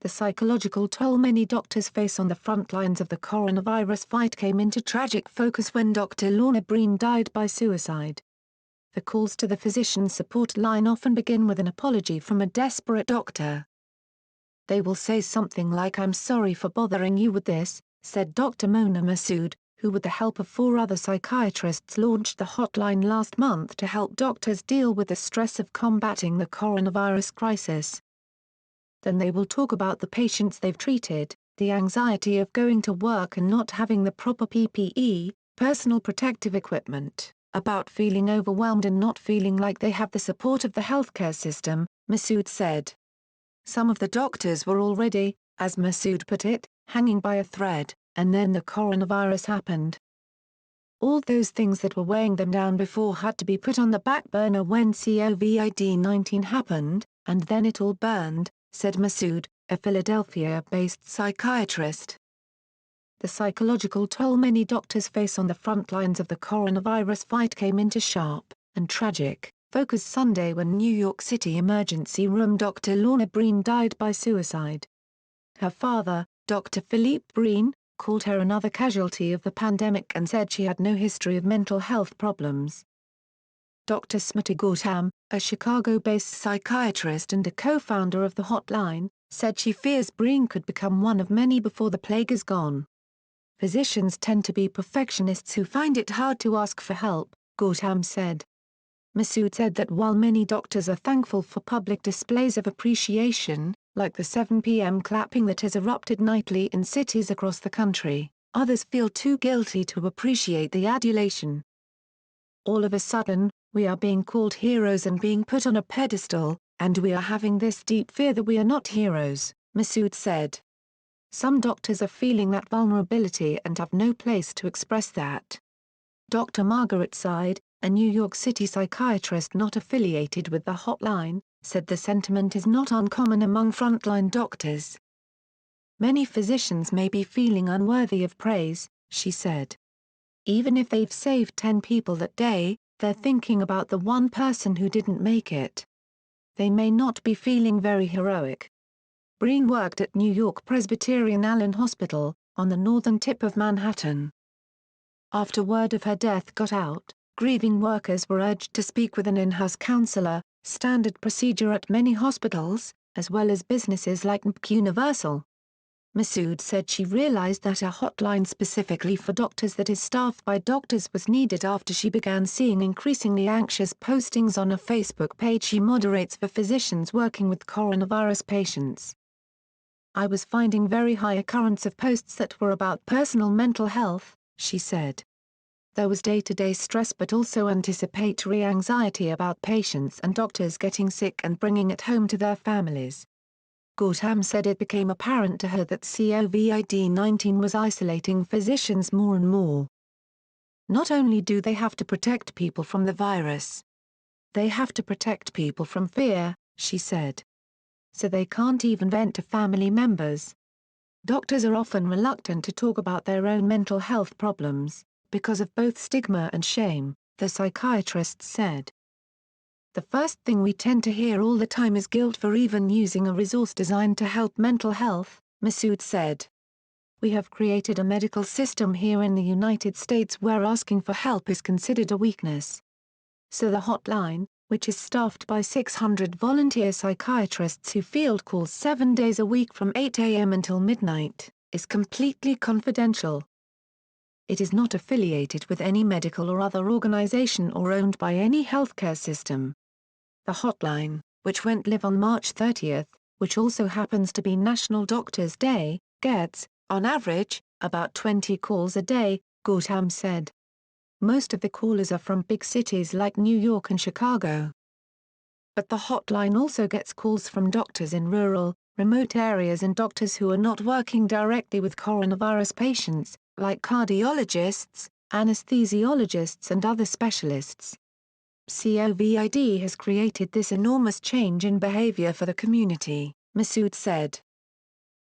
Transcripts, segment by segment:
The psychological toll many doctors face on the front lines of the coronavirus fight came into tragic focus when Dr. Lorna Breen died by suicide. The calls to the physician support line often begin with an apology from a desperate doctor. "They will say something like 'I'm sorry for bothering you with this,'" said Dr. Mona Massoud, who with the help of 4 other psychiatrists launched the hotline last month to help doctors deal with the stress of combating the coronavirus crisis. Then they will talk about the patients they've treated, the anxiety of going to work and not having the proper PPE, personal protective equipment, about feeling overwhelmed and not feeling like they have the support of the healthcare system," Massoud said. Some of the doctors were already, as Massoud put it, hanging by a thread, and then the coronavirus happened. All those things that were weighing them down before had to be put on the back burner when COVID-19 happened, and then it all burned, said Massoud, a Philadelphia-based psychiatrist. The psychological toll many doctors face on the front lines of the coronavirus fight came into sharp, and tragic, focus Sunday when New York City emergency room Dr. Lorna Breen died by suicide. Her father, Dr. Philippe Breen, called her another casualty of the pandemic and said she had no history of mental health problems. Dr. Smita Gautam, a Chicago-based psychiatrist and a co-founder of the Hotline, said she fears Breen could become one of many before the plague is gone. "Physicians tend to be perfectionists who find it hard to ask for help," Gautam said. Massoud said that while many doctors are thankful for public displays of appreciation, like the 7 p.m. clapping that has erupted nightly in cities across the country, others feel too guilty to appreciate the adulation. "All of a sudden, we are being called heroes and being put on a pedestal, and we are having this deep fear that we are not heroes," Massoud said. "Some doctors are feeling that vulnerability and have no place to express that." Dr. Margaret Side, a New York City psychiatrist not affiliated with the Hotline, said the sentiment is not uncommon among frontline doctors. "Many physicians may be feeling unworthy of praise," she said. "Even if they've saved 10 people that day, they're thinking about the one person who didn't make it. They may not be feeling very heroic." Breen worked at New York Presbyterian Allen Hospital, on the northern tip of Manhattan. After word of her death got out, grieving workers were urged to speak with an in-house counselor, standard procedure at many hospitals, as well as businesses like NPC Universal. Massoud said she realized that a hotline specifically for doctors that is staffed by doctors was needed after she began seeing increasingly anxious postings on a Facebook page she moderates for physicians working with coronavirus patients. "I was finding very high occurrence of posts that were about personal mental health," she said. "There was day-to-day stress but also anticipatory anxiety about patients and doctors getting sick and bringing it home to their families." Gautam said it became apparent to her that COVID-19 was isolating physicians more and more. "Not only do they have to protect people from the virus, they have to protect people from fear," she said. "So they can't even vent to family members. Doctors are often reluctant to talk about their own mental health problems, because of both stigma and shame," the psychiatrist said. "The first thing we tend to hear all the time is guilt for even using a resource designed to help mental health," Massoud said. "We have created a medical system here in the United States where asking for help is considered a weakness. So the hotline, which is staffed by 600 volunteer psychiatrists who field calls 7 days a week from 8 a.m. until midnight, is completely confidential. It is not affiliated with any medical or other organization or owned by any healthcare system." The hotline, which went live on March 30, which also happens to be National Doctors' Day, gets, on average, about 20 calls a day, Gautam said. Most of the callers are from big cities like New York and Chicago. But the hotline also gets calls from doctors in rural, remote areas and doctors who are not working directly with coronavirus patients, like cardiologists, anesthesiologists and other specialists. COVID has created this enormous change in behavior for the community, Massoud said.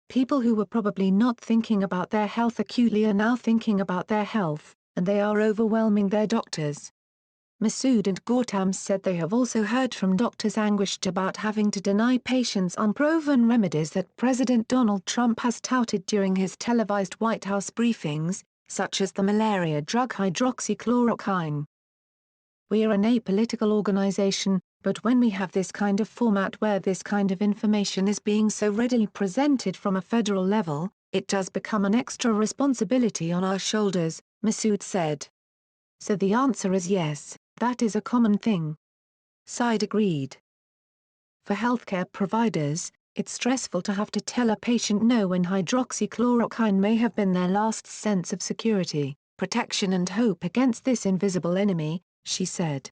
"People who were probably not thinking about their health acutely are now thinking about their health, and they are overwhelming their doctors." Masood and Gautam said they have also heard from doctors anguished about having to deny patients unproven remedies that President Donald Trump has touted during his televised White House briefings, such as the malaria drug hydroxychloroquine. We are an apolitical organization, but when we have this kind of format where this kind of information is being so readily presented from a federal level, it does become an extra responsibility on our shoulders, Masood said. So the answer is yes, that is a common thing. Said agreed. For healthcare providers, it's stressful to have to tell a patient no when hydroxychloroquine may have been their last sense of security, protection and hope against this invisible enemy, she said.